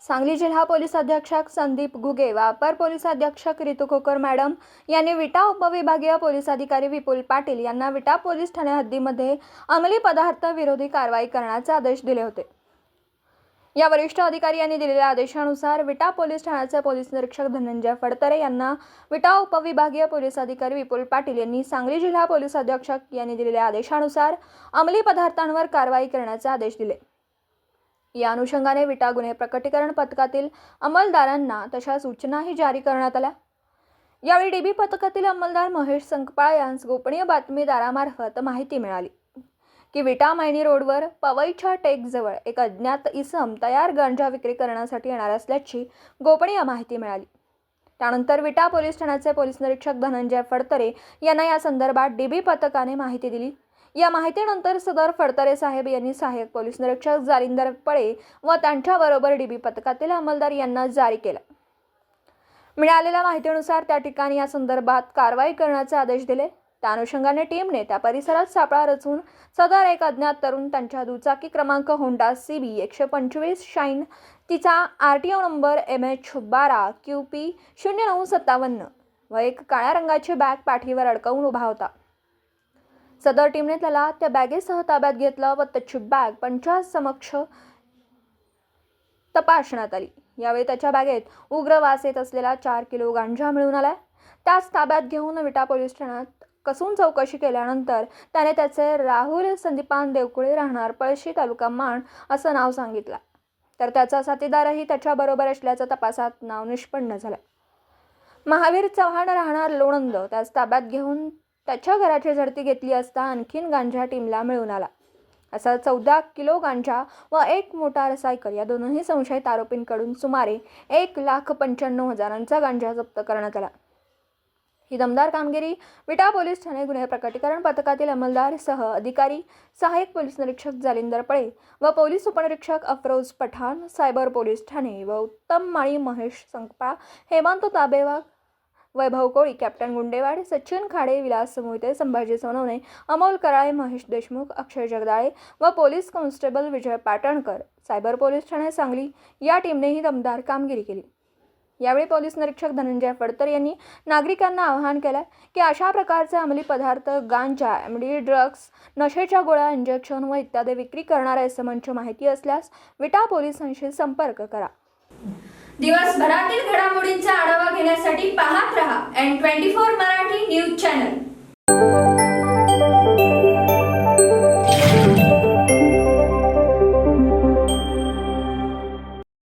सांगली जिल्हा पोलीस अधीक्षक संदीप घुगे व अपर पोलीस अधीक्षक रितू खोकर मॅडम यांनी विटा उपविभागीय पोलीस अधिकारी विपुल पाटील यांना विटा पोलीस ठाणे हद्दीमध्ये अंमली पदार्थ विरोधी कारवाई करण्याचे आदेश दिले होते। या वरिष्ठ अधिकारी यांनी दिलेल्या आदेशानुसार विटा पोलीस ठाण्याचे पोलीस निरीक्षक धनंजय फडतरे यांना विटा उपविभागीय पोलीस अधिकारी विपुल पाटील यांनी सांगली जिल्हा पोलीस अधीक्षक यांनी दिलेल्या आदेशानुसार अंमली पदार्थांवर कारवाई करण्याचे आदेश दिले। या अनुषंगाने विटा गुन्हे प्रकटीकरण पथकातील अंमलदारांना तशा सूचनाही जारी करण्यात आल्या। यावेळी डीबी पथकातील अंमलदार महेश संकपाळ यांस गोपनीय बातमीदारामार्फत माहिती मिळाली की विटा मैनी रोडवर पवईच्या टेकजवळ एक अज्ञात इसम तयार गांजा विक्री करण्यासाठी येणार असल्याची गोपनीय माहिती मिळाली। त्यानंतर विटा पोलीस ठाण्याचे पोलीस निरीक्षक धनंजय फडतरे यांना या संदर्भात डीबी पथकाने माहिती दिली। या माहितीनंतर सदर फडतरे साहेब यांनी सहाय्यक पोलीस निरीक्षक जालिंदर पळे व त्यांच्याबरोबर डीबी पथकातील अंमलदार यांना जारी केला। मिळालेल्या माहितीनुसार त्या ठिकाणी या संदर्भात कारवाई करण्याचे आदेश दिले। त्या अनुषंगाने टीमने त्या परिसरात सापळा रचून सदर एक अज्ञात तरुण त्यांच्या दुचाकी क्रमांक होंडा CB 125 शाईन तिचा RTO नंबर MH12 QP 0957 व एक काळ्या रंगाची बॅग पाठीवर अडकवून उभा होता। सदर टीमने त्याला त्या बॅगेसह ताब्यात घेतलं व त्याची बॅग पंचासमक्ष तपासण्यात आली। यावेळी त्याच्या बॅगेत उग्र वास येत असलेला 4 किलो गांजा मिळून आलाय। त्यास ताब्यात घेऊन विटा पोलीस ठाण्यात कसून चौकशी केल्यानंतर त्याने त्याचे राहुल संदीपान देवकुळे राहणार पळशी तालुका माण असं नाव सांगितलं, तर त्याचा साथीदारही त्याच्याबरोबर असल्याचं तपासात नाव निष्पन्न झालं। महावीर चव्हाण राहणार लोणंद त्यास ताब्यात घेऊन त्याच्या घराची झडती घेतली असता आणखीन गांजा टीमला मिळून आला। असा 14 किलो गांजा व एक मोटारसायकल या दोन्ही संशयित आरोपींकडून सुमारे 1,95,000 गांजा जप्त करण्यात आला। ही दमदार कामगिरी विटा पोलीस ठाणे गुन्हे प्रकटीकरण पथकातील अंमलदार सह अधिकारी सहाय्यक पोलीस निरीक्षक जालिंदर पळे व पोलीस उपनिरीक्षक अफरोज पठाण, सायबर पोलीस ठाणे व उत्तम माळी, महेश संकपाळ, हेमंत ताबेवाग, वैभव कोळी, कॅप्टन गुंडेवाड, सचिन खाडे, विलास मोहिते, संभाजी सोनवणे, अमोल कराळे, महेश देशमुख, अक्षय जगदाळे व पोलीस कॉन्स्टेबल विजय पाटणकर, सायबर पोलीस ठाणे सांगली या टीमनेही दमदार कामगिरी केली। यावेळी पोलीस निरीक्षक धनंजय फडतरे यांनी नागरिकांना आवाहन केलं की अशा प्रकारचे अंमली पदार्थ, गांजा, MD ड्रग्ज, नशेच्या गोळ्या, इंजेक्शन व इत्यादी विक्री करणाऱ्या इसमांची माहिती असल्यास विटा पोलिसांशी संपर्क करा। दिवसभरातील घडामोडींचा आढावा घेण्यासाठी पाहत रहा N24 मराठी न्यूज चॅनल।